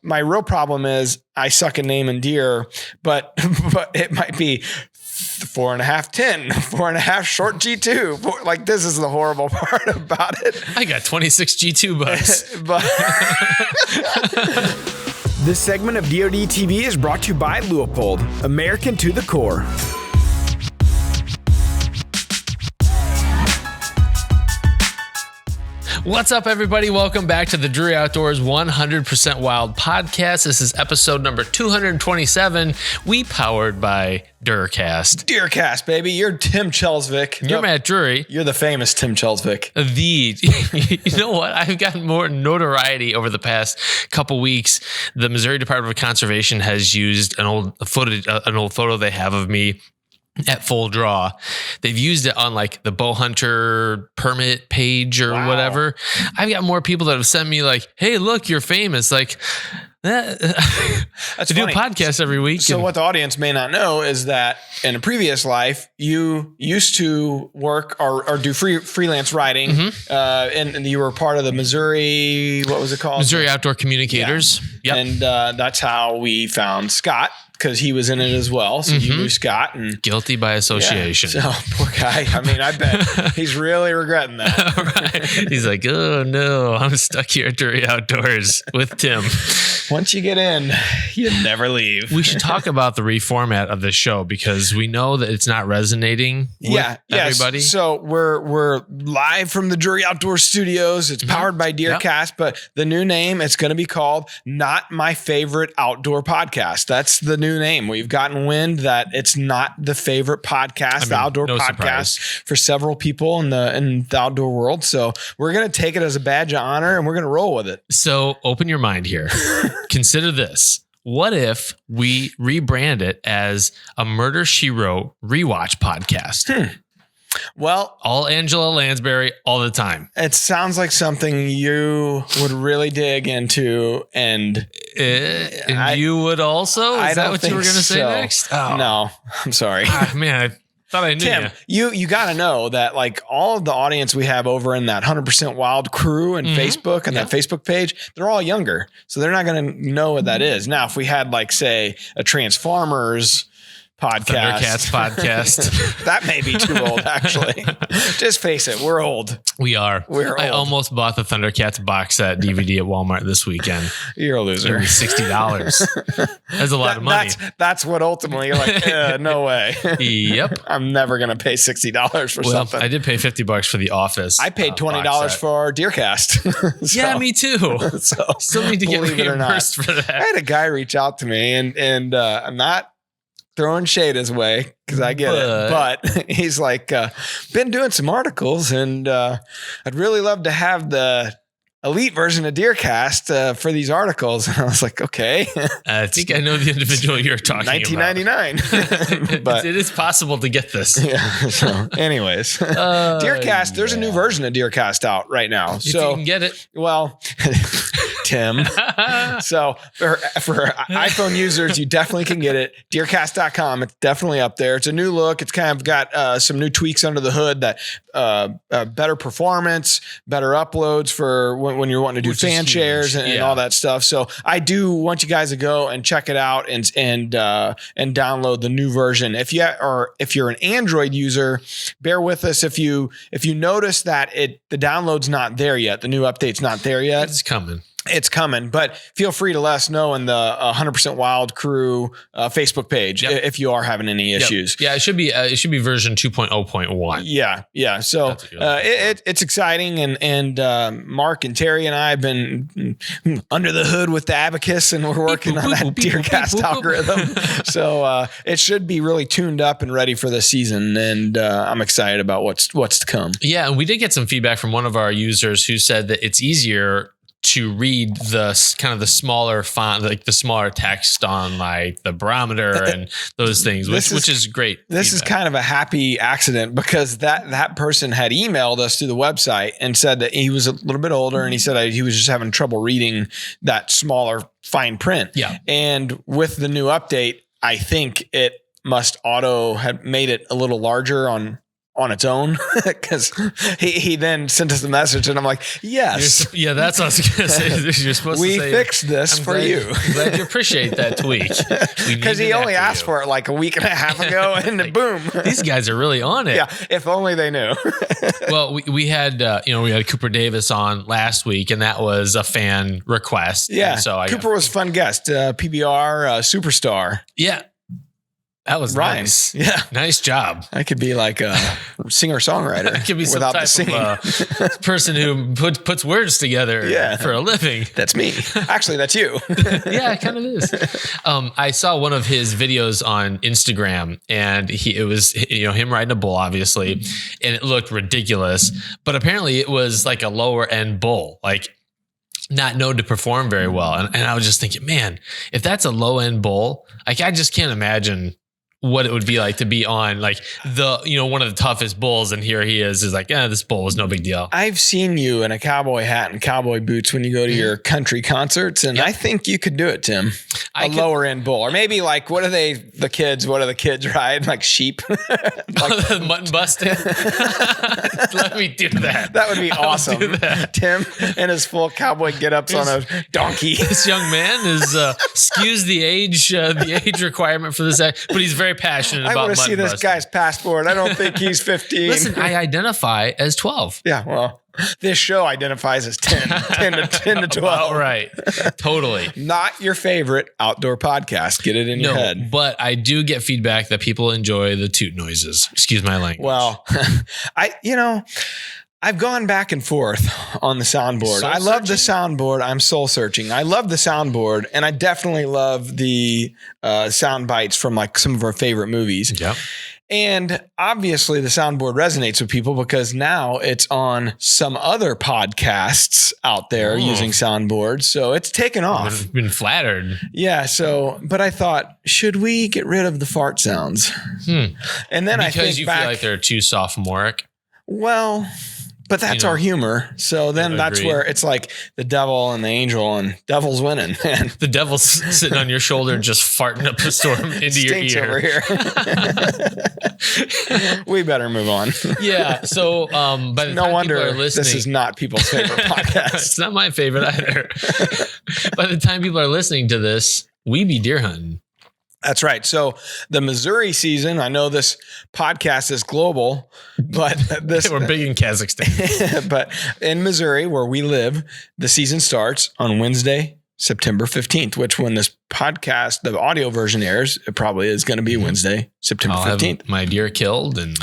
my real problem is I suck at naming deer, but it might be 4.5 10, 4.5 short G2. This is the horrible part about it. I got 26 G2 bucks. But this segment of DoD TV is brought to you by Leupold, American to the core. What's up, everybody? Welcome back to the Drury Outdoors 100% Wild podcast. This is episode number 227. We powered by DeerCast. DeerCast, baby. You're Tim Chelsvik. You're Matt Drury. You're the famous Tim Chelsvik. You know what? I've gotten more notoriety over the past couple weeks. The Missouri Department of Conservation has used an old photo they have of me at full draw. They've used it on the bow hunter permit page or whatever. I've got more people that have sent me hey, look, you're famous. That's to do a podcast every week. So what the audience may not know is that in a previous life, you used to work or do freelance writing. Mm-hmm. And you were part of the Missouri, what was it called? Missouri Outdoor Communicators. Yeah. Yep. And that's how we found Scott, because he was in it as well. So you knew Scott. And guilty by association. Yeah. So poor guy. I mean, I bet he's really regretting that. Right. He's like, oh no, I'm stuck here at Drury Outdoors with Tim. Once you get in, you never leave. We should talk about the reformat of the show because we know that it's not resonating with everybody. So we're live from the Drury Outdoor Studios. It's powered by DeerCast, but the new name, it's going to be called Not My Favorite Outdoor Podcast. That's the new name. We've gotten wind that it's not the favorite podcast, the outdoor podcast for several people in the outdoor world. So we're going to take it as a badge of honor and we're going to roll with it. So open your mind here. Consider this. What if we rebrand it as a Murder, She Wrote rewatch podcast? Well, all Angela Lansbury all the time. It sounds like something you would really dig into, and you would also. Is that what you were going to say next? Oh. No, I'm sorry. Man, I thought I knew. Tim, you got to know that all of the audience we have over in that 100% Wild crew and Facebook and that Facebook page, they're all younger, so they're not going to know what that is. Now, if we had say a Transformers podcast, Thundercats podcast, that may be too old. Actually, just face it, we're old. We are. I almost bought the Thundercats box set DVD at Walmart this weekend. You're a loser. $60. That's a lot of money. That's what ultimately you're like, no way. Yep. I'm never going to pay $60 for something. I did pay $50 for The Office. I paid $20 for DeerCast. Yeah, me too. So still need to get reimbursed for that. I had a guy reach out to me and I'm not throwing shade his way because I get it, but he's been doing some articles and I'd really love to have the elite version of DeerCast for these articles. And I was like, okay. I think I know the individual you're talking $19.99. But it is possible to get this. Yeah. So anyways, DeerCast, there's a new version of DeerCast out right now. If you can get it. Well, Tim. So for iPhone users, you definitely can get it. DeerCast.com. It's definitely up there. It's a new look. It's kind of got some new tweaks under the hood that better performance, better uploads for when you're wanting to do fan shares and all that stuff. So I do want you guys to go and check it out and download the new version. If you're an Android user, bear with us. If you notice that the download's not there yet, the new update's not there yet. It's coming, but feel free to let us know in the 100% Wild Crew Facebook page if you are having any issues. Yeah, it should be version 2.0.1. Yeah. So it's exciting, and Mark and Terry and I have been under the hood with the abacus, and we're working on that DeerCast algorithm. So it should be really tuned up and ready for the season, and I'm excited about what's to come. Yeah, and we did get some feedback from one of our users who said that it's easier to read the kind of the smaller font, the smaller text on the barometer and those things, which is great. This is kind of a happy accident because that person had emailed us through the website and said that he was a little bit older and he said he was just having trouble reading that smaller fine print. Yeah. And with the new update, I think it must auto have made it a little larger on on its own, because he then sent us a message, and I'm like, yes, yeah, that's what I was gonna say. You're supposed we to say, fixed this for you. I'm glad you appreciate that tweak, because he only asked for it like a week and a half ago, and then boom, these guys are really on it. Yeah, if only they knew. Well, we had we had Cooper Davis on last week, and that was a fan request. Yeah, and so Cooper was a fun guest, PBR superstar. Yeah. That was rhymes. Nice. Yeah. Nice job. I could be like a singer-songwriter. I could be some without type the singing. of person who puts words together for a living. That's me. Actually, that's you. Yeah, it kind of is. I saw one of his videos on Instagram, and it was him riding a bull, obviously, and it looked ridiculous. But apparently, it was like a lower end bull, like not known to perform very well. And I was just thinking, man, if that's a low end bull, like I just can't imagine what it would be like to be on like one of the toughest bulls, and here he is like, this bull was no big deal. I've seen you in a cowboy hat and cowboy boots when you go to your country concerts, and I think you could do it, Tim. Lower end bull, or maybe like what do the kids ride, like sheep? Like, mutton busting. Let me do that. That would be awesome. Tim in his full cowboy get-ups on a donkey. This young man is skews the age requirement for this, but he's very passionate about. I want to see this guy's passport. I don't think he's 15. Listen, I identify as 12. Yeah, well, this show identifies as 10 to 12. All right. Totally. Not your favorite outdoor podcast. Get it in your head. But I do get feedback that people enjoy the toot noises. Excuse my language. Well, I've gone back and forth on the soundboard. I love the soundboard. I'm soul searching. I love the soundboard, and I definitely love the sound bites from like some of our favorite movies. Yeah. And obviously the soundboard resonates with people because now it's on some other podcasts out there using soundboards. So it's taken off. I've been flattered. Yeah. So, but I thought, should we get rid of the fart sounds? And then I think because you feel like they're too sophomoric. Well, but that's our humor. So then that's where it's like the devil and the angel, and devil's winning. Man. The devil's sitting on your shoulder, just farting up a storm into your ear. Over here. We better move on. Yeah. So by the time people are listening, this is not people's favorite podcast. It's not my favorite either. By the time people are listening to this, we be deer hunting. That's right. So the Missouri season, I know this podcast is global, but we're big in Kazakhstan. But in Missouri, where we live, the season starts on Wednesday, September 15th, which when this podcast, the audio version airs, it probably is going to be Wednesday, September 15th. Have my deer killed and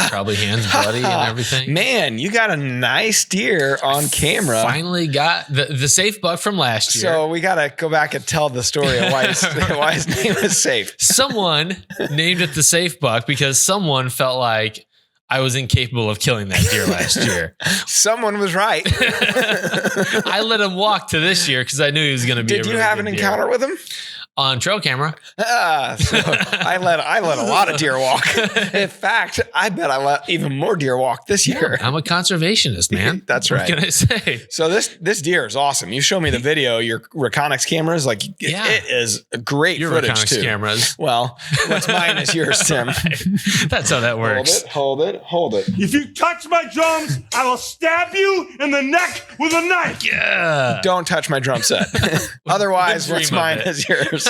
probably hands bloody and everything. Man, you got a nice deer on camera. Finally got the safe buck from last year. So we got to go back and tell the story of why his name is Safe. Someone named it the safe buck because someone felt like I was incapable of killing that deer last year. Someone was right. I let him walk to this year because I knew he was going to be. Did you have an encounter with him? On trail camera. So I let a lot of deer walk. In fact, I bet I let even more deer walk this year. I'm a conservationist, man. That's right. What can I say? So this deer is awesome. You show me the video. Your Reconyx cameras, it is a great footage Reconyx too. Cameras. Well, what's mine is yours, Tim. That's how that works. Hold it. If you touch my drums, I will stab you in the neck with a knife. Yeah. Don't touch my drum set. Otherwise, what's mine is yours.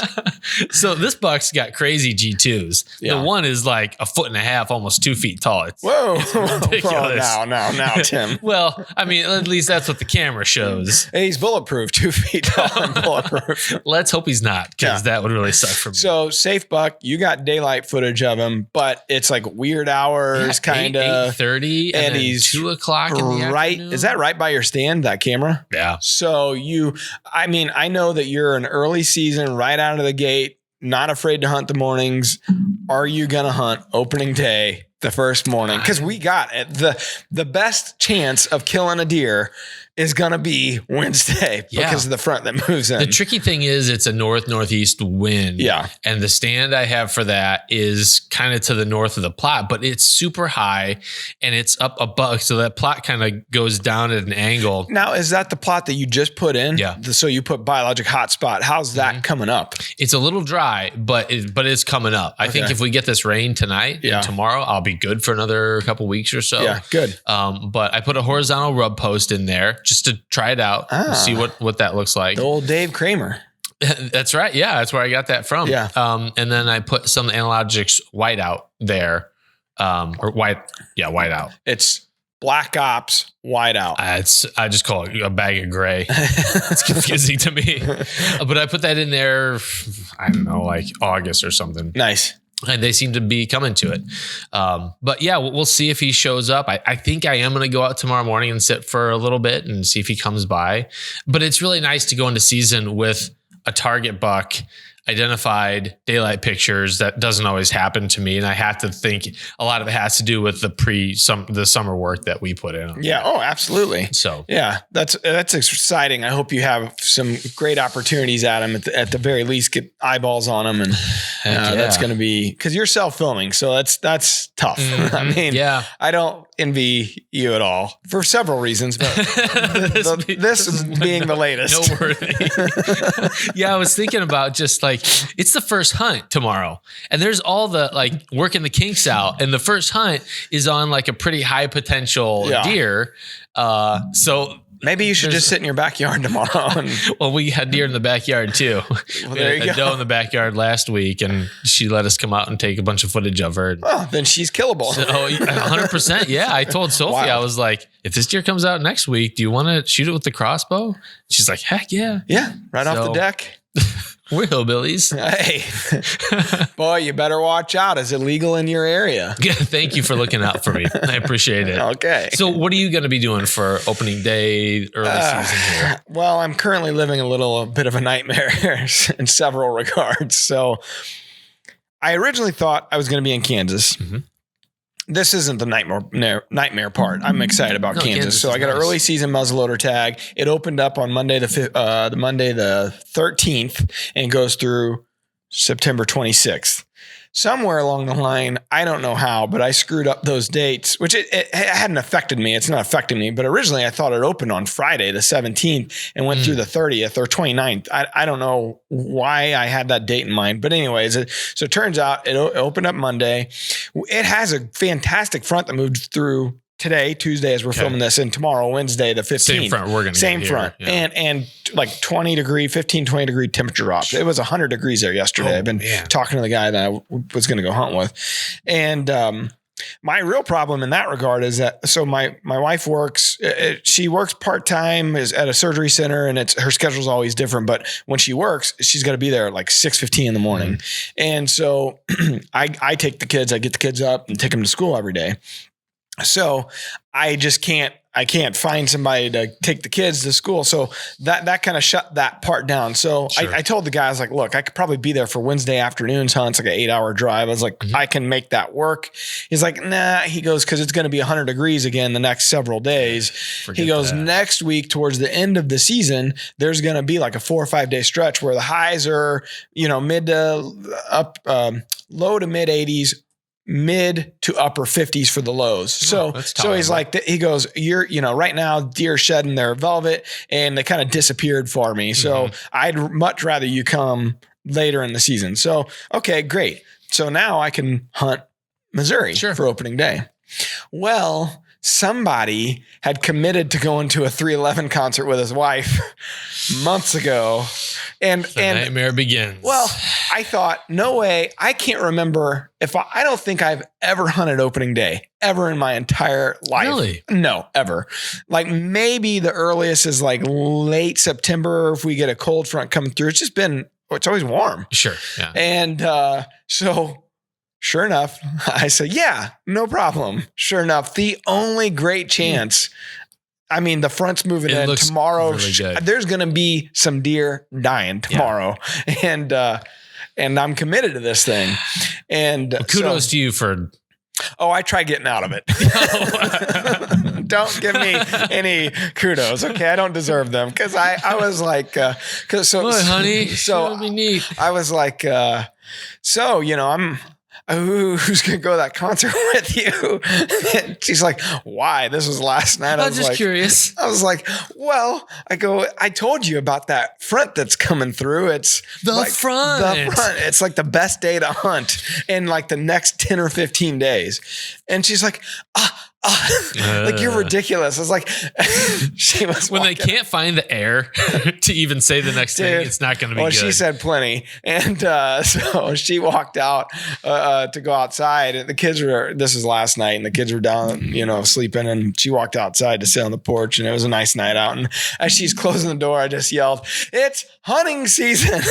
So this buck's got crazy G2s. Yeah. The one is like 1.5 feet, almost 2 feet tall. It's ridiculous. Now, Tim. Well, I mean, at least that's what the camera shows. He's bulletproof, 2 feet tall and bulletproof. Let's hope he's not, because that would really suck for me. So Safe Buck, you got daylight footage of him, but it's like weird hours, kind of 8:30, and he's 2 o'clock in the afternoon. Is that right by your stand, that camera? Yeah. So I know that you're an early season, right out of the gate, not afraid to hunt the mornings. Are you going to hunt opening day, the first morning? Because we got the best chance of killing a deer is going to be Wednesday because of the front that moves in. The tricky thing is it's a northeast wind. Yeah. And the stand I have for that is kind of to the north of the plot, but it's super high and it's up above. So that plot kind of goes down at an angle. Now, is that the plot that you just put in? Yeah. So you put biologic hotspot. How's that coming up? It's a little dry, but it's coming up. I think if we get this rain tonight and tomorrow, I'll be good for another couple weeks or so. Yeah, good. But I put a horizontal rub post in there just to try it out and see what that looks like. The old Dave Kramer. That's right. Yeah, that's where I got that from. Yeah. And then I put some Analogics whiteout there. Whiteout. It's Black Ops whiteout. I just call it a bag of gray. It's confusing to me. But I put that in there, I don't know, like August or something. Nice. And they seem to be coming to it. But yeah, we'll see if he shows up. I think I am going to go out tomorrow morning and sit for a little bit and see if he comes by. But it's really nice to go into season with a target buck, identified daylight pictures. That doesn't always happen to me. And I have to think a lot of it has to do with the summer work that we put in. Yeah. Oh, absolutely. So yeah, that's exciting. I hope you have some great opportunities at them at the very least, get eyeballs on them. And that's going to be, because you're self-filming. So that's tough. Mm-hmm. I mean, I don't envy you at all for several reasons, but this being the latest. Noteworthy. Yeah. I was thinking about just like, it's the first hunt tomorrow and there's all the like working the kinks out, and the first hunt is on like a pretty high potential deer. So maybe you should just sit in your backyard tomorrow. Well, we had deer in the backyard too. Well, we had a doe in the backyard last week, and she let us come out and take a bunch of footage of her. Oh, then she's killable. So, 100%. Yeah. I told Sophie, I was like, if this deer comes out next week, do you want to shoot it with the crossbow? She's like, heck yeah. Yeah. Right off the deck. We're hillbillies. Hey, boy, you better watch out. It's illegal in your area. Yeah, thank you for looking out for me. I appreciate it. Okay. So what are you going to be doing for opening day, early season here? Well, I'm currently living a bit of a nightmare in several regards. So I originally thought I was going to be in Kansas. Mm-hmm. This isn't the nightmare part. I'm excited about Kansas. So I got an early season muzzleloader tag. It opened up on Monday the 13th and goes through September 26th. Somewhere along the line, I don't know how, but I screwed up those dates, which it hadn't affected me. It's not affecting me. But originally I thought it opened on Friday, the 17th, and went through the 30th or 29th. I don't know why I had that date in mind. But anyways, so it turns out it opened up Monday. It has a fantastic front that moved through today, Tuesday, as we're filming this, and tomorrow, Wednesday, the 15th. Same front we're going to Same front. Yeah. And like 20 degree temperature drop. It was 100 degrees there yesterday. I've been talking to the guy that I was going to go hunt with. And my real problem in that regard is that, so my wife works, she works part-time is at a surgery center, and her schedule's always different. But when she works, she's got to be there at like 6:15 in the morning. Mm-hmm. And so I take the kids, I get the kids up and take them to school every day. So I just can't find somebody to take the kids to school. So that kind of shut that part down. So I told the guys, like, look, I could probably be there for Wednesday afternoons hunts, like an 8-hour drive. I was like, I can make that work. He's like, nah, he goes, cause it's going to be 100 degrees again the next several days. He goes, next week towards the end of the season, there's going to be like a 4 or 5 day stretch where the highs are, mid to up, low to mid 80s, mid to upper 50s for the lows. So he's like, he goes, right now deer shedding their velvet and they kind of disappeared for me. So I'd much rather you come later in the season. So, okay, great. So now I can hunt Missouri for opening day. Well, somebody had committed to going to a 311 concert with his wife months ago. And nightmare begins. Well, I thought, no way. I can't remember I don't think I've ever hunted opening day ever in my entire life. Really? No, ever. Like maybe the earliest is like late September if we get a cold front coming through. It's always warm. Sure. Yeah. And so sure enough, I said, yeah, no problem. Sure enough, the only great chance, I mean, the front's moving in tomorrow. Really there's going to be some deer dying tomorrow. Yeah. And I'm committed to this thing. And kudos to you for... Oh, I tried getting out of it. Don't give me any kudos. Okay. I don't deserve them. Cause I was like, Boy, honey, that'd be neat. I was like, so, who's going to go to that concert with you? And she's like, why? This was last night. I was just curious. I was like, well, I told you about that front that's coming through. It's the front. It's like the best day to hunt in like the next 10 or 15 days. And she's like, like you're ridiculous. I was like, she was when they can't find the air to even say the next thing, it's not going to be good. She said plenty. And so she walked out to go outside, and the kids this was last night, and the kids were down, sleeping, and she walked outside to sit on the porch, and it was a nice night out. And as she's closing the door, I just yelled, "It's hunting season."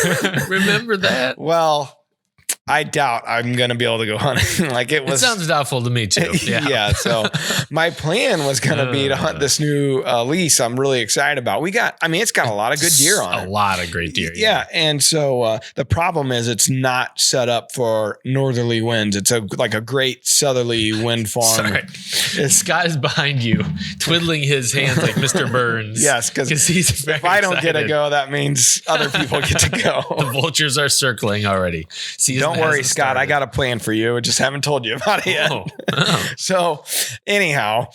Remember that? Well, I doubt I'm going to be able to go hunting. It sounds doubtful to me too. Yeah. So my plan was going to be to hunt this new lease. I'm really excited about. It's got a lot of good deer on it. A lot of great deer. Yeah. And so the problem is it's not set up for northerly winds. It's a great southerly wind farm. Sorry. Scott is behind you, twiddling his hands like Mr. Burns. Yes. Because he's very if I don't get to go, that means other people get to go. The vultures are circling already. Don't worry, Scott. I got a plan for you. I just haven't told you about it yet. So anyhow,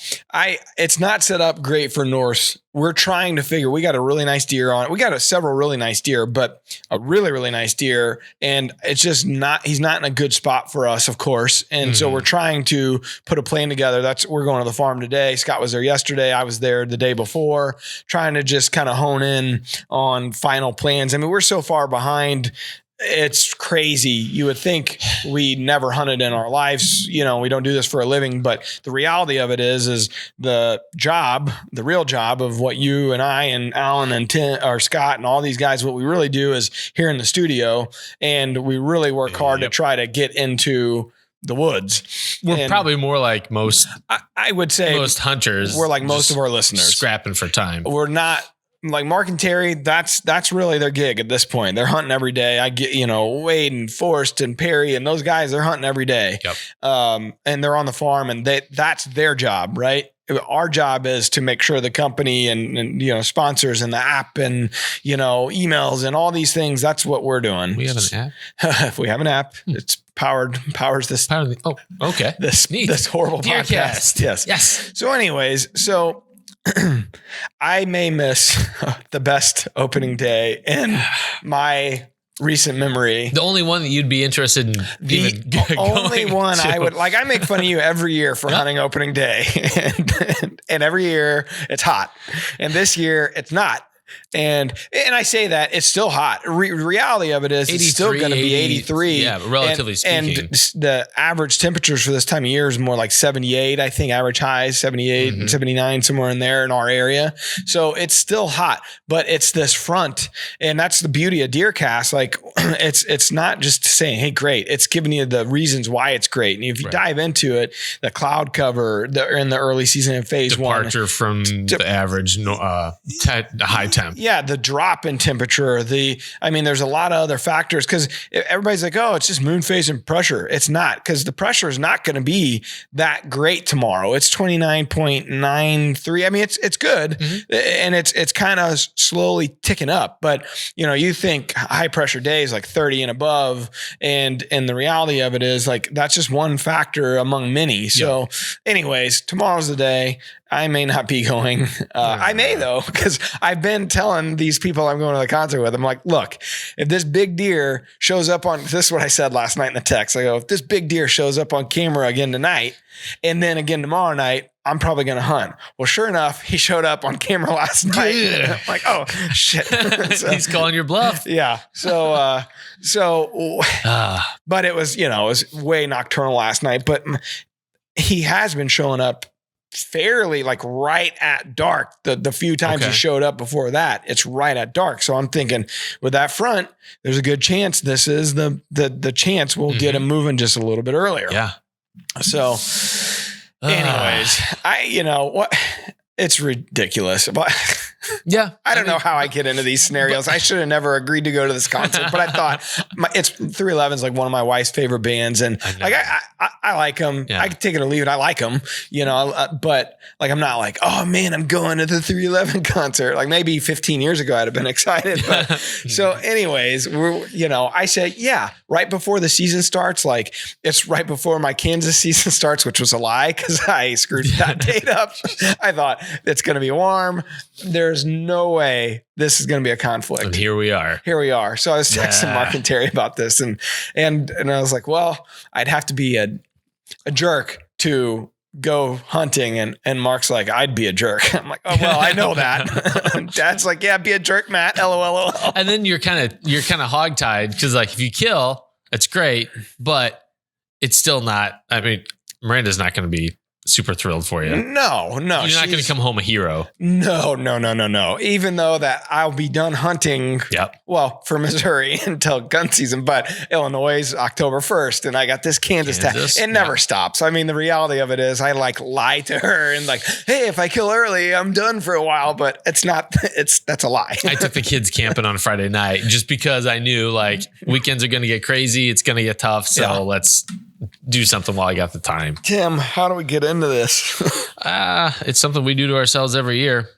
it's not set up great for Norse. We're trying to figure, we got a really nice deer on it. We got several really nice deer, but a really, really nice deer. And it's just he's not in a good spot for us, of course. And so we're trying to put a plan together. We're going to the farm today. Scott was there yesterday. I was there the day before, trying to just kind of hone in on final plans. We're so far behind. It's crazy. You would think we never hunted in our lives. We don't do this for a living, but the reality of it is the real job of what you and I and Alan and Tim or Scott and all these guys, what we really do is here in the studio, and we really work hard to try to get into the woods. We're probably more like most, I would say most hunters. We're like most of our listeners, scrapping for time. We're not. Like Mark and Terry, that's really their gig at this point. They're hunting every day. I get, Wade and Forrest and Perry and those guys, they're hunting every day. Yep. And they're on the farm, and that's their job, right? Our job is to make sure the company and sponsors and the app and, emails and all these things. That's what we're doing. We have an app. If we have an app, it's powers this. Okay. This horrible DeerCast. podcast. Yes. So anyways, I may miss the best opening day in my recent memory. The only one that you'd be interested in. The only one I would like. I make fun of you every year for hunting opening day, and every year it's hot, and this year it's not. And I say that it's still hot. Reality of it is it's still going to be 83. Yeah, but relatively speaking. And the average temperatures for this time of year is more like 78. I think average highs 78 and 79, somewhere in there in our area. So it's still hot, but it's this front, and that's the beauty of DeerCast. Like it's not just saying, "Hey, great." It's giving you the reasons why it's great. And if you dive into it, the cloud cover in the early season in phase departure from the average high temp. Yeah, the drop in temperature. There's a lot of other factors because everybody's like, "Oh, it's just moon phase and pressure." It's not, because the pressure is not going to be that great tomorrow. It's 29.93. It's good, and it's kind of slowly ticking up. But you think high pressure days like 30 and above, and the reality of it is like that's just one factor among many. So, anyways, tomorrow's the day. I may not be going. I may though, because I've been telling these people I'm going to the concert with. I'm like, look, if this big deer shows up on, this is what I said last night in the text. I go, if this big deer shows up on camera again tonight, and then again tomorrow night, I'm probably going to hunt. Well, sure enough, he showed up on camera last night. I'm like, oh shit. So, he's calling your bluff. Yeah. But it was, it was way nocturnal last night, but he has been showing up fairly like right at dark. The few times he showed up before that, it's right at dark. So I'm thinking with that front, there's a good chance this is the chance we'll get him moving just a little bit earlier. Yeah. So anyways, it's ridiculous. But yeah, I don't know how I get into these scenarios. I should have never agreed to go to this concert, but I thought it's 311 is like one of my wife's favorite bands. And like, I like them. Yeah. I can take it or leave it. I like them, but like, I'm not like, oh man, I'm going to the 311 concert. Like maybe 15 years ago, I'd have been excited. But so anyways, I say, yeah, right before the season starts, like it's right before my Kansas season starts, which was a lie because I screwed that date up. I thought it's going to be warm. There's no way this is going to be a conflict. And here we are. So I was texting Mark and Terry about this and I was like, well, I'd have to be a jerk to go hunting. And Mark's like, I'd be a jerk. I'm like, oh, well, I know that. Dad's like, yeah, be a jerk, Matt. LOL. And then you're kind of hogtied because like if you kill, it's great, but it's still not. I mean, Miranda's not going to be super thrilled for you. No. You're not going to come home a hero. No. Even though that I'll be done hunting. Yep. Well, for Missouri until gun season, but Illinois is October 1st and I got this Kansas tag. It never stops. I mean, the reality of it is I like lie to her and like, hey, if I kill early, I'm done for a while, but that's a lie. I took the kids camping on Friday night just because I knew like weekends are going to get crazy. It's going to get tough. So let's do something while I got the time. Tim, how do we get into this? It's something we do to ourselves every year.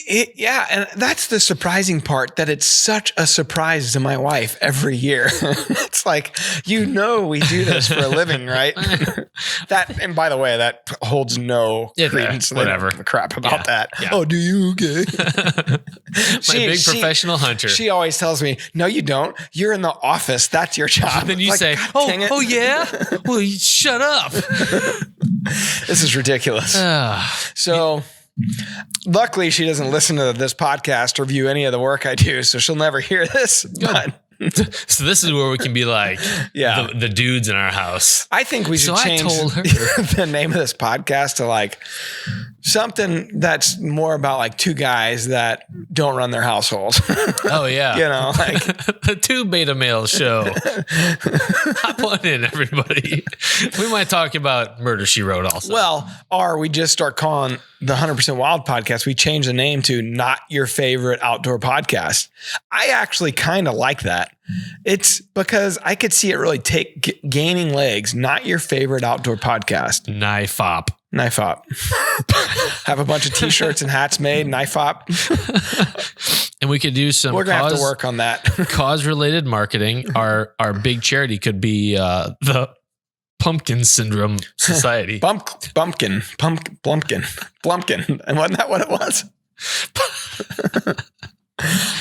And that's the surprising part, that it's such a surprise to my wife every year. It's like, we do this for a living, right? And by the way, that holds no credence. Whatever. Crap about that. Yeah. Oh, do you? Okay. Big professional hunter. She always tells me, no, you don't. You're in the office. That's your job. Then you say, oh yeah? Well, you shut up. This is ridiculous. So... Luckily, she doesn't listen to this podcast or view any of the work I do, so she'll never hear this. But so this is where we can be like the dudes in our house. I think we should change the name of this podcast to like something that's more about like two guys that don't run their household. Oh yeah. Like the two beta male show. Hop on in, everybody. We might talk about Murder, She Wrote also. Well, or we just start calling the 100% Wild podcast. We change the name to Not Your Favorite Outdoor Podcast. I actually kind of like that. It's because I could see it really gaining legs. Not Your Favorite Outdoor Podcast. Knife op. Have a bunch of t-shirts and hats made. Knife op. And we could do some. We're gonna have to work on that. Cause-related marketing. Our big charity could be the Pumpkin Syndrome Society. Blumpkin. And wasn't that what it was?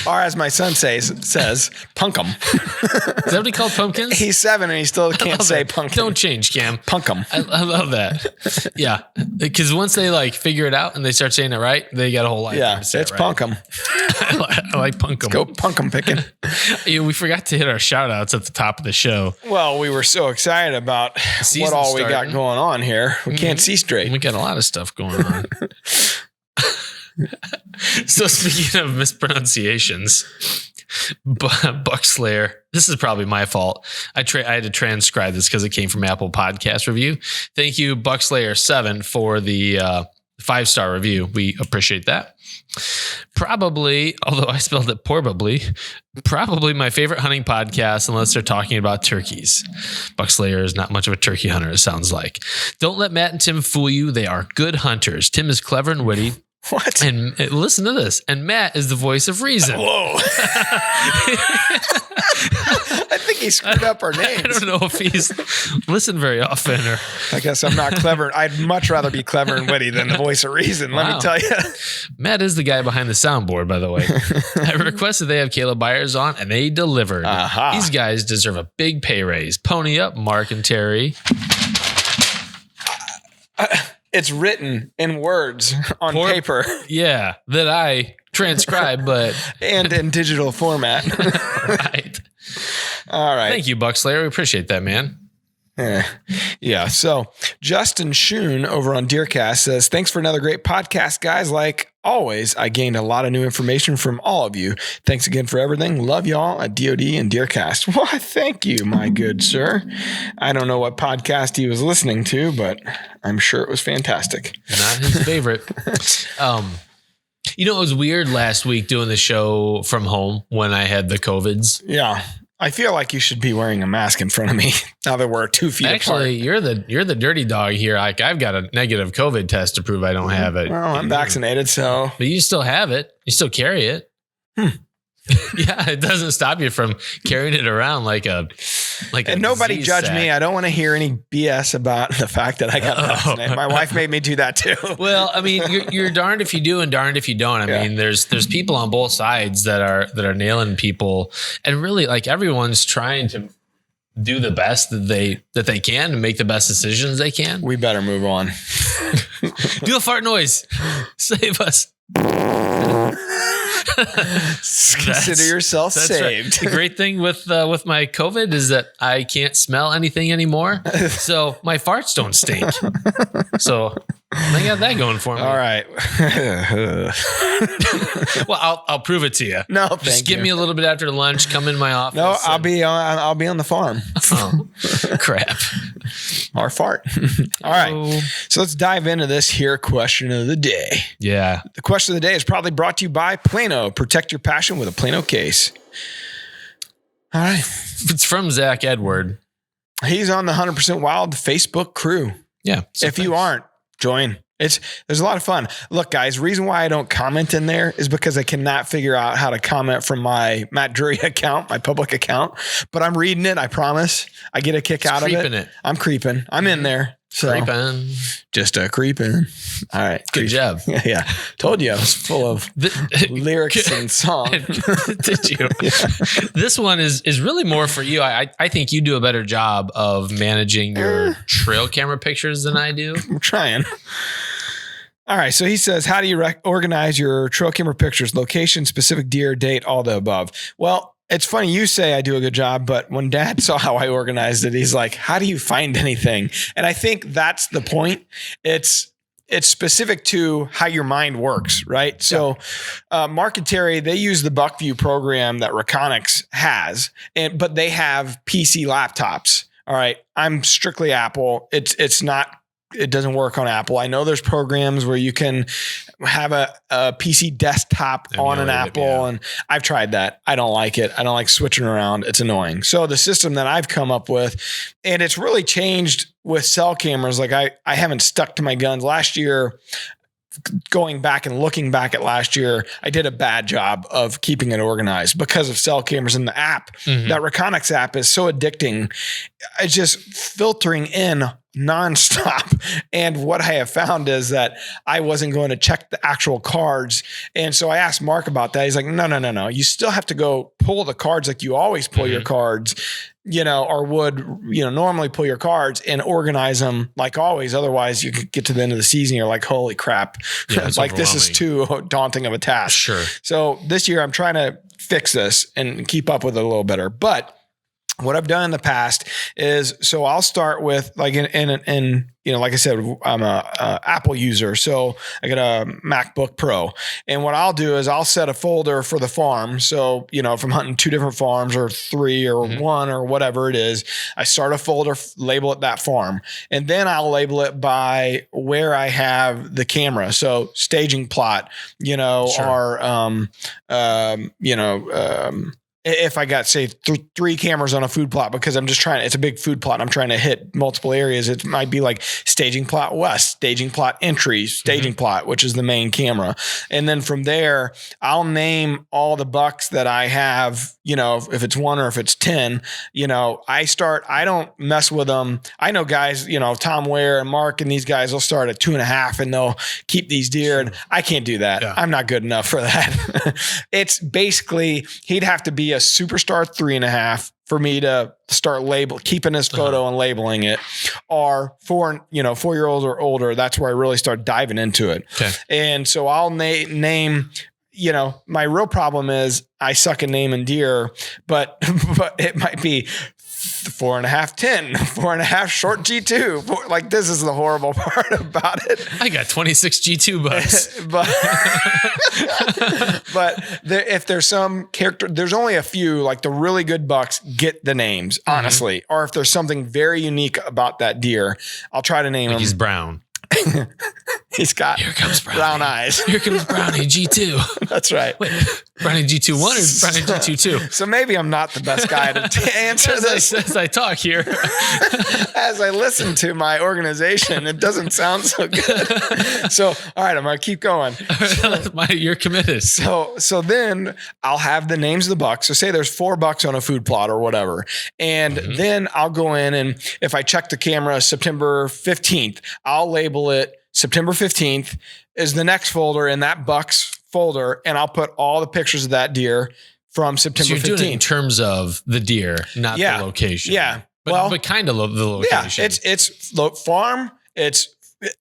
Or as my son says, punkum. Is that what he called pumpkins? He's 7 and he still can't say pumpkin. Don't change, Cam. Punkum. I love that. Yeah. Because once they like figure it out and they start saying it right, they got a whole life. Yeah, it's right. Punkum. I like punkum. Let's go punkum picking. We forgot to hit our shout outs at the top of the show. Well, we were so excited about what all we got going on here. We can't see straight. We got a lot of stuff going on. So speaking of mispronunciations, Buckslayer, this is probably my fault. I had to transcribe this because it came from Apple Podcast Review. Thank you, Buckslayer7, for the 5-star review. We appreciate that. Probably, although I spelled it probably my favorite hunting podcast, unless they're talking about turkeys. Buckslayer is not much of a turkey hunter, it sounds like. Don't let Matt and Tim fool you. They are good hunters. Tim is clever and witty. What? And listen to this. And Matt is the voice of reason. Whoa. I think he screwed up our names. I don't know if he's listened very often. Or I guess I'm not clever. I'd much rather be clever and witty than the voice of reason. Let me tell you. Matt is the guy behind the soundboard, by the way. I requested they have Caleb Byers on, and they delivered. These guys deserve a big pay raise. Pony up, Mark and Terry. It's written in words on paper. Yeah, that I transcribe, but... and in digital format. Right. All right. Thank you, Buckslayer. We appreciate that, man. Yeah. So Justin Schoon over on DeerCast says, thanks for another great podcast, guys. Like always, I gained a lot of new information from all of you. Thanks again for everything. Love y'all at DOD and DeerCast. Why, thank you, my good sir. I don't know what podcast he was listening to, but I'm sure it was fantastic. Not his favorite. It was weird last week doing the show from home when I had the COVIDs. Yeah. I feel like you should be wearing a mask in front of me now that we're 2 feet Actually, apart. you're the dirty dog here. Like I've got a negative COVID test to prove I don't have it. Well, I'm vaccinated, so. But you still have it. You still carry it. Yeah, it doesn't stop you from carrying it around like a And nobody disease judge sack. me. I don't want to hear any BS about the fact that I got vaccinated. My wife made me do that too. Well, I mean, you're darned if you do and darned if you don't. I mean, there's people on both sides that are nailing people, and really, like, everyone's trying to do the best that they can to make the best decisions they can. We better move on. Do a fart noise. Save us. Consider yourself saved. Right. The great thing with my COVID is that I can't smell anything anymore, so my farts don't stink. So I got that going for me. All right. Well, I'll prove it to you. No, just give me a little bit after lunch. Come in my office. No, I'll be on the farm. Oh, crap. Or fart. All right. So let's dive into this here question of the day. Yeah. The question of the day is probably brought to you by Plano. Protect your passion with a Plano case. All right. It's from Zach Edward. He's on the 100% Wild Facebook crew. Yeah. If you aren't, join. There's a lot of fun. Look, guys, reason why I don't comment in there is because I cannot figure out how to comment from my Matt Drury account, my public account. But I'm reading it. I promise. I get a kick out of it. I'm creeping. I'm in there. So creeping. Just a creeping. All right. Good job. Yeah. Told you I was full of lyrics and song. Did you? Yeah. This one is really more for you. I think you do a better job of managing your trail camera pictures than I do. I'm trying. All right. So he says, how do you organize your trail camera pictures? Location, specific deer, date, all the above. Well, it's funny you say I do a good job, but when Dad saw how I organized it, he's like, how do you find anything? And I think that's the point. It's specific to how your mind works, right? So Mark and Terry, they use the Buckview program that Reconyx has, but they have PC laptops. All right. I'm strictly Apple. It doesn't work on Apple. I know there's programs where you can have a PC desktop on an Apple, and I've tried that. I don't like it. I don't like switching around. It's annoying. So the system that I've come up with, and it's really changed with cell cameras. Like I haven't stuck to my guns. Last year, going back and looking back at last year, I did a bad job of keeping it organized because of cell cameras in the app. That Reconyx app is so addicting. It's just filtering in nonstop. And what I have found is that I wasn't going to check the actual cards. And so I asked Mark about that. He's like, no. You still have to go pull the cards like you always pull your cards, or would, normally pull your cards and organize them like always. Otherwise you could get to the end of the season. You're like, holy crap. Yeah, like this is too daunting of a task. Sure. So this year I'm trying to fix this and keep up with it a little better. But what I've done in the past is, so I'll start with like like I said, I'm a Apple user. So I got a MacBook Pro, and what I'll do is I'll set a folder for the farm. So, if I'm hunting 2 different farms or 3 or 1 or whatever it is, I start a folder, label it that farm, and then I'll label it by where I have the camera. So staging plot, if I got, say, 3 cameras on a food plot, because I'm just it's a big food plot, and I'm trying to hit multiple areas. It might be like staging plot west, staging plot entry, staging plot, which is the main camera. And then from there, I'll name all the bucks that I have, if it's 1 or if it's 10, I don't mess with them. I know guys, Tom Ware and Mark and these guys will start at 2.5 and they'll keep these deer. And I can't do that. Yeah. I'm not good enough for that. It's basically, he'd have to be a superstar 3.5 for me to start keeping this photo and labeling it, or 4-year-olds or older. That's where I really start diving into it. Okay. And so I'll name, my real problem is I suck at naming deer, but it might be 4.5, 10, 4.5 short G2. This is the horrible part about it. I got 26 G2 bucks. but if there's some character, there's only a few, like the really good bucks get the names, honestly. Or if there's something very unique about that deer, I'll try to name him. He's brown. He's got Here comes Brownie. brown eyes. Here comes Brownie G2. That's right. Wait, Brownie G21 or Brownie G22? So maybe I'm not the best guy to answer this. As I talk here. As I listen to my organization, it doesn't sound so good. So, all right, I'm going to keep going. You're committed. So then I'll have the names of the bucks. So say there's 4 bucks on a food plot or whatever. And then I'll go in, and if I check the camera September 15th, I'll label it September 15th is the next folder in that bucks folder. And I'll put all the pictures of that deer from September 15th. So you're doing it in terms of the deer, not the location. Yeah. But kind of the location. Yeah, it's farm, it's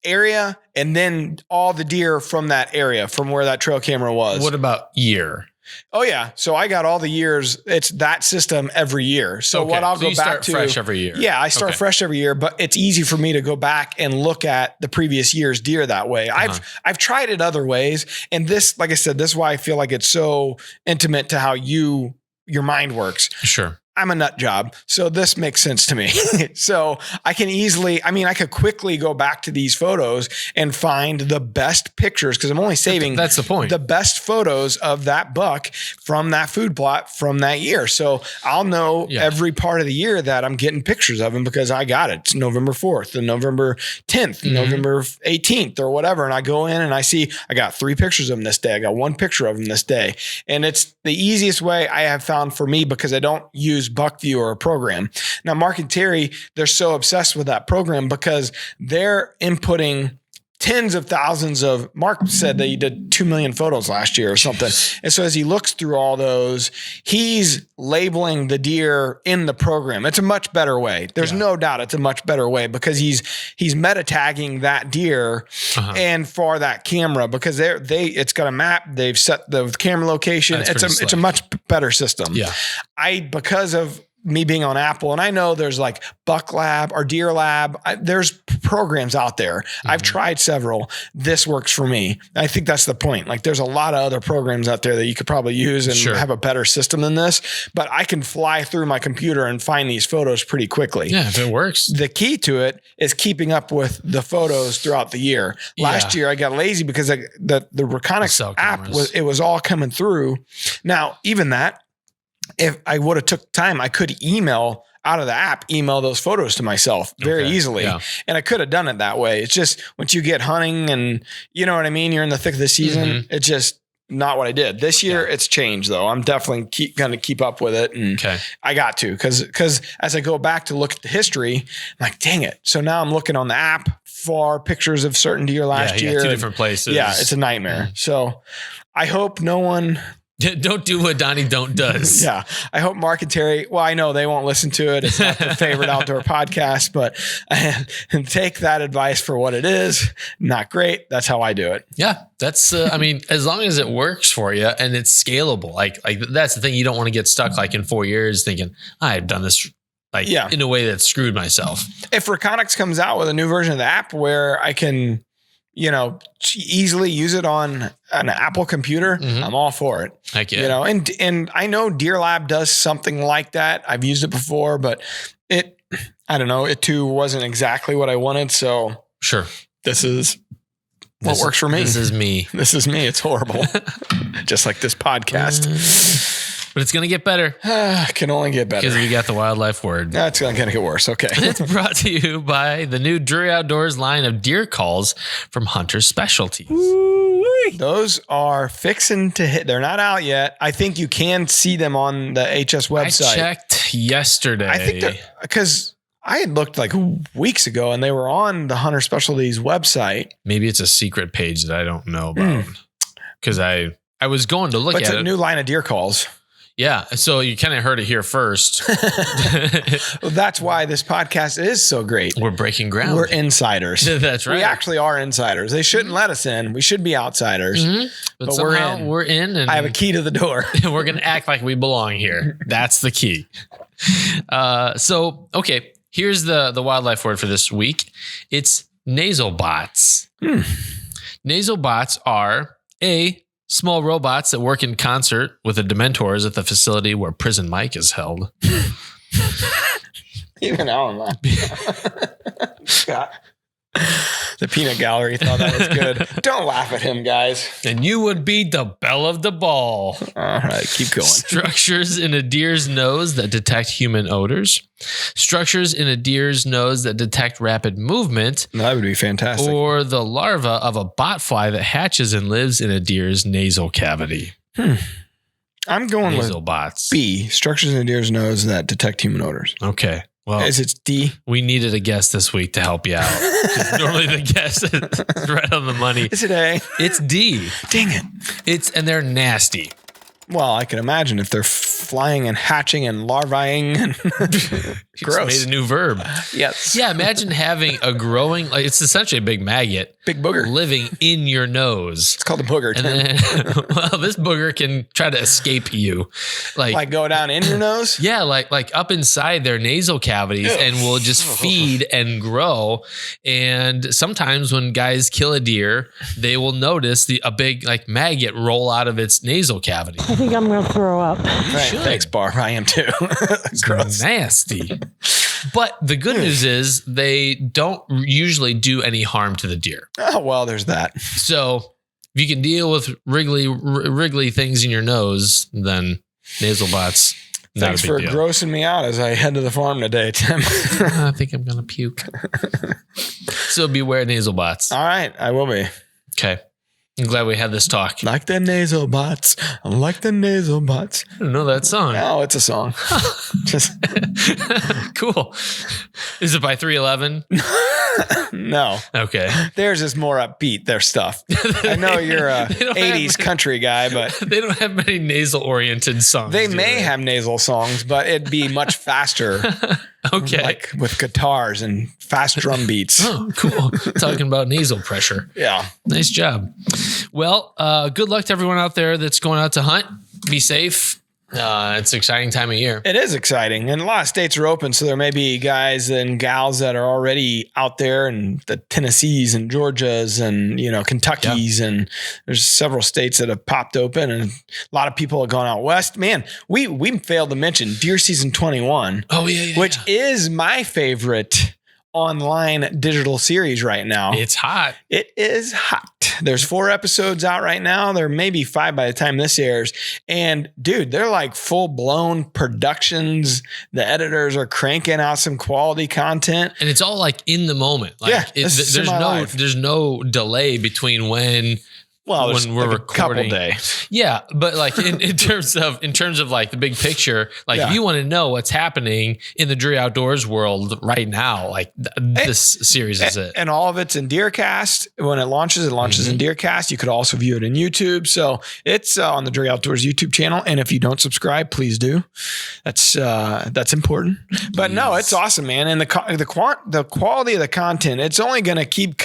area, and then all the deer from that area, from where that trail camera was. What about year? Oh yeah. So I got all the years. It's that system every year. So what I'll go back to fresh every year. Yeah, I start fresh every year, but it's easy for me to go back and look at the previous year's deer that way. I've tried it other ways. And this, like I said, this is why I feel like it's so intimate to how your mind works. Sure. I'm a nut job. So this makes sense to me. So I could quickly go back to these photos and find the best pictures, because I'm only saving that's the point. The best photos of that buck from that food plot from that year. So I'll know every part of the year that I'm getting pictures of him because I got it. It's November 4th and November 10th, November 18th or whatever. And I go in and I see I got 3 pictures of him this day. I got 1 picture of him this day. And it's the easiest way I have found for me because I don't use BuckView or a program. Now, Mark and Terry, they're so obsessed with that program because they're inputting tens of thousands of, Mark said that he did 2 million photos last year or something. And so as he looks through all those, he's labeling the deer in the program. It's a much better way. There's no doubt it's a much better way because he's meta tagging that deer and for that camera because it's got a map. They've set the camera location. It's a much better system. Yeah. Because of me being on Apple, and I know there's like Buck Lab or Deer Lab. There's programs out there. I've tried several. This works for me. I think that's the point. Like there's a lot of other programs out there that you could probably use and have a better system than this, but I can fly through my computer and find these photos pretty quickly. Yeah, if it works. The key to it is keeping up with the photos throughout the year. Last year I got lazy because the Reconics app was all coming through. Now, even that, if I would have took time, I could email out of the app, email those photos to myself very easily. Yeah. And I could have done it that way. It's just once you get hunting and you know what I mean? You're in the thick of the season. It's just not what I did. This year it's changed though. I'm definitely going to keep up with it. And I got to, cause as I go back to look at the history, I'm like, dang it. So now I'm looking on the app for pictures of certain deer last year. 2 different places. Yeah. It's a nightmare. So I hope no one... Don't do what Donnie Don't does. Yeah. I hope Mark and Terry, well, I know they won't listen to it. It's not their favorite outdoor podcast, but take that advice for what it is. Not great. That's how I do it. Yeah. That's, as long as it works for you and it's scalable, like that's the thing. You don't want to get stuck like in 4 years thinking I've done this in a way that screwed myself. If Reconics comes out with a new version of the app where I can, easily use it on an Apple computer, I'm all for it. Heck yeah. And I know Deer Lab does something like that. I've used it before, but I don't know, it too wasn't exactly what I wanted. So sure. This is what works for me. This is me. This is me. It's horrible. Just like this podcast. But it's going to get better. Can only get better. Because we got the wildlife word. That's going to get worse. Okay. It's brought to you by the new Drury Outdoors line of deer calls from Hunter Specialties. Ooh-wee. Those are fixing to hit. They're not out yet. I think you can see them on the HS website. I checked yesterday. I think because I had looked like weeks ago and they were on the Hunter Specialties website. Maybe it's a secret page that I don't know about. Because I was going to look at it. It's a new line of deer calls. Yeah. So you kind of heard it here first. Well, that's why this podcast is so great. We're breaking ground. We're insiders. That's right. We actually are insiders. They shouldn't let us in. We should be outsiders. But we're in. And I have a key to the door. We're going to act like we belong here. That's the key. Okay. Here's the wildlife word for this week. It's nasal bots. Nasal bots are small robots that work in concert with the Dementors at the facility where Prison Mike is held. Even Alan laughed. Scott. The peanut gallery thought that was good. Don't laugh at him, guys. And you would be the belle of the ball. All right, keep going. Structures in a deer's nose that detect human odors. Structures in a deer's nose that detect rapid movement. That would be fantastic. Or the larva of a botfly that hatches and lives in a deer's nasal cavity. I'm going Nasal with bots. B. Structures in a deer's nose that detect human odors. Okay. Well, Is it D? we needed a guest this week to help you out. 'Cause normally the guest is right on the money. Is it A? It's D. Dang it. And they're nasty. Well, I can imagine if they're flying and hatching and larvaing and Just gross. made a new verb. Yes. Yeah, imagine having a growing, like it's essentially a big maggot Big booger. living in your nose. It's called a booger. And Tim. then, well, this booger can try to escape you. Like go down in your nose? Yeah, like up inside their nasal cavities and will just feed and grow. And sometimes when guys kill a deer, they will notice a big like maggot roll out of its nasal cavity. I think I'm going to throw up. Right. Thanks, Barb. I am too. Gross. Nasty. But the good news is they don't usually do any harm to the deer. Oh, well, there's that. So if you can deal with wriggly things in your nose, then nasal bots. Not Thanks a big for deal. grossing me out as I head to the farm today, Tim. I think I'm gonna puke. So beware nasal bots. All right. I will be. Okay. I'm glad we had this talk. Like the nasal bots. Like the nasal bots. I don't know that song. Oh, it's a song. Just Cool. Is it by 311? no. Okay. Theirs is more upbeat, their stuff. I know you're a They don't have 80s many- country guy, but They don't have many nasal oriented songs. they do may have nasal songs, but it'd be much faster, Okay. like with guitars and fast drum beats. Oh, cool. Talking about nasal pressure. Yeah. Nice job. Well, good luck to everyone out there that's going out to hunt. Be safe. It's an exciting time of year. It is exciting, and a lot of states are open, so there may be guys and gals that are already out there in the Tennessees and Georgias and Kentuckys, and there's several states that have popped open, and a lot of people have gone out west. Man, we failed to mention Deer Season 21, Oh, yeah. which is my favorite online digital series right now. It's hot. It is hot. There's 4 episodes out right now. There may be 5 by the time this airs. And dude, they're like full blown productions. The editors are cranking out some quality content. And it's all like in the moment. Like Yeah, this is semi-live. there's no delay between when There's when we're like a couple recording. days. Yeah, but like in terms of like the big picture, like if you want to know what's happening in the Dreary Outdoors world right now, like this series is it. And all of it's in DeerCast. When it launches in DeerCast. You could also view it in YouTube. So it's on the Dreary Outdoors YouTube channel. And if you don't subscribe, please do. That's important. But no, it's awesome, man. And the quality of the content, it's only going to keep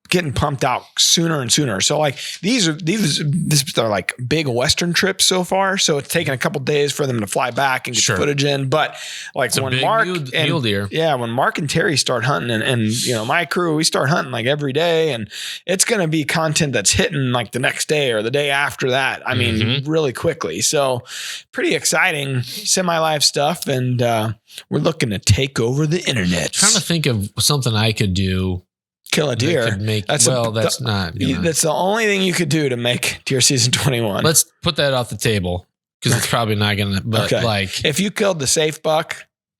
getting pumped out sooner and sooner. So like these are like big Western trips so far. So it's taken a couple days for them to fly back and get the footage in. But like It's a when big Mark mule deer. Yeah, when Mark and Terry start hunting and my crew, we start hunting like every day, and it's going to be content that's hitting like the next day or the day after that. I mean, really quickly. So pretty exciting semi-live stuff. And we're looking to take over the internet. Trying to think of something I could do. Kill a deer. Could make, That's that's the only thing you could do to make Deer Season 21. Let's put that off the table because it's probably not gonna. But like, if you killed the safe buck,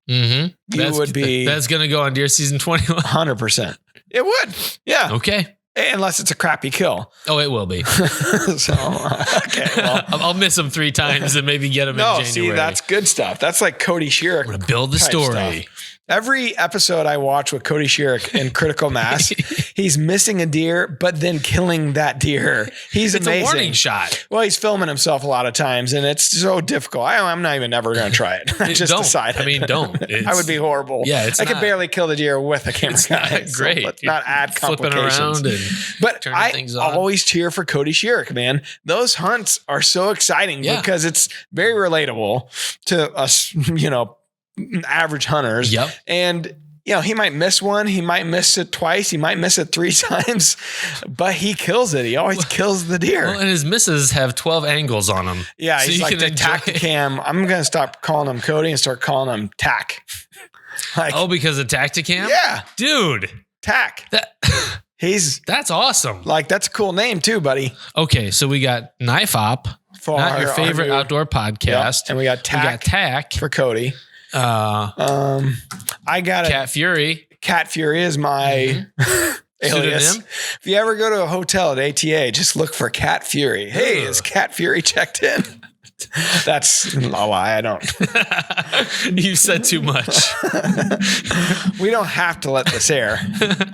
you would be. That's gonna go on Deer Season 21. 100%. It would. Yeah. Okay. Unless it's a crappy kill. Oh, it will be. So okay. Well, I'll miss him 3 times and maybe get him in January. See, that's good stuff. That's like Cody Shearick. I'm gonna build the type story. stuff. Every episode I watch with Cody Shearick in Critical Mass, he's missing a deer, but then killing that deer. He's It's amazing. a warning shot. Well, he's filming himself a lot of times, and it's so difficult. I'm not even ever going to try it. I just Don't. decided. I mean, don't. I would be horrible. Yeah, I could barely kill the deer with a camera guy. not great. Let's not add Flipping complications. around and But turning I things on. always cheer for Cody Shearick, man. Those hunts are so exciting because it's very relatable to us, average hunters. Yep. And he might miss one. He might miss it twice. He might miss it 3 times, but he kills it. He always kills the deer. Well, and his misses have 12 angles on them. Yeah, So he's you like can the enjoy- Tacticam. I'm going to stop calling him Cody and start calling him Tac. Because of Tacticam? Yeah, Dude. Tac. That That's awesome. Like, that's a cool name too, buddy. Okay, so we got Knife Op, For not your our favorite new- outdoor podcast. Yep. And we got Tack, for for Cody. I got Cat Fury. Cat Fury is my alias. Pseudonym? If you ever go to a hotel at ATA, just look for Cat Fury. Hey, is Cat Fury checked in? That's a lie. I don't. You said too much. We don't have to let this air.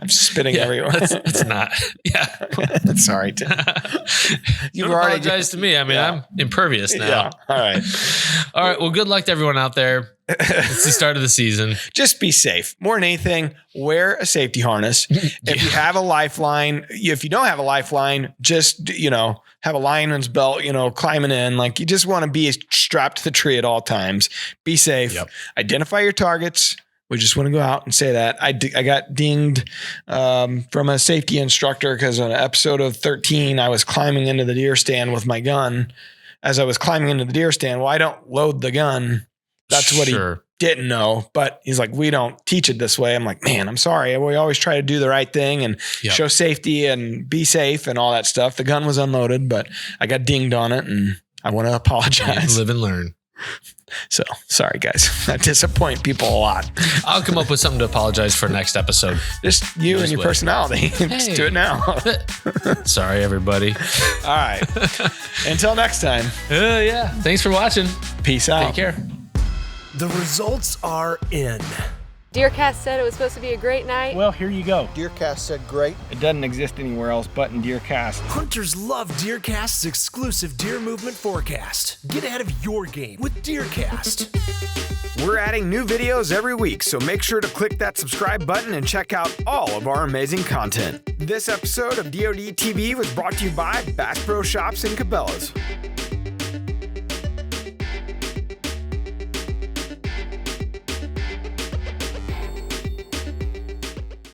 I'm spitting everywhere. It's not. Yeah. Sorry, Tim. You've Don't apologize to me. I mean, I'm impervious now. Yeah. All right. All right. Well, good luck to everyone out there. It's the start of the season. Just be safe. More than anything, wear a safety harness. If you have a lifeline, if you don't have a lifeline, just, have a lineman's belt, climbing in. Like, you just want to be strapped to the tree at all times. Be safe. Yep. Identify your targets. We just want to go out and say that. I got dinged from a safety instructor because on episode of 13, I was climbing into the deer stand with my gun. As I was climbing into the deer stand, well, I don't load the gun. That's what he didn't know. But he's like, we don't teach it this way. I'm like, man, I'm sorry. We always try to do the right thing and show safety and be safe and all that stuff. The gun was unloaded, but I got dinged on it and I want to apologize. Live and learn. So sorry, guys. I disappoint people a lot. I'll come up with something to apologize for next episode. Just you and your personality. Just do it now. Sorry, everybody. All right. Until next time. Yeah. Thanks for watching. Peace out. Take care. The results are in. DeerCast said it was supposed to be a great night. Well, here you go. DeerCast said great. It doesn't exist anywhere else but in DeerCast. Hunters love DeerCast's exclusive deer movement forecast. Get ahead of your game with DeerCast. We're adding new videos every week, so make sure to click that subscribe button and check out all of our amazing content. This episode of DoD TV was brought to you by Bass Pro Shops and Cabela's.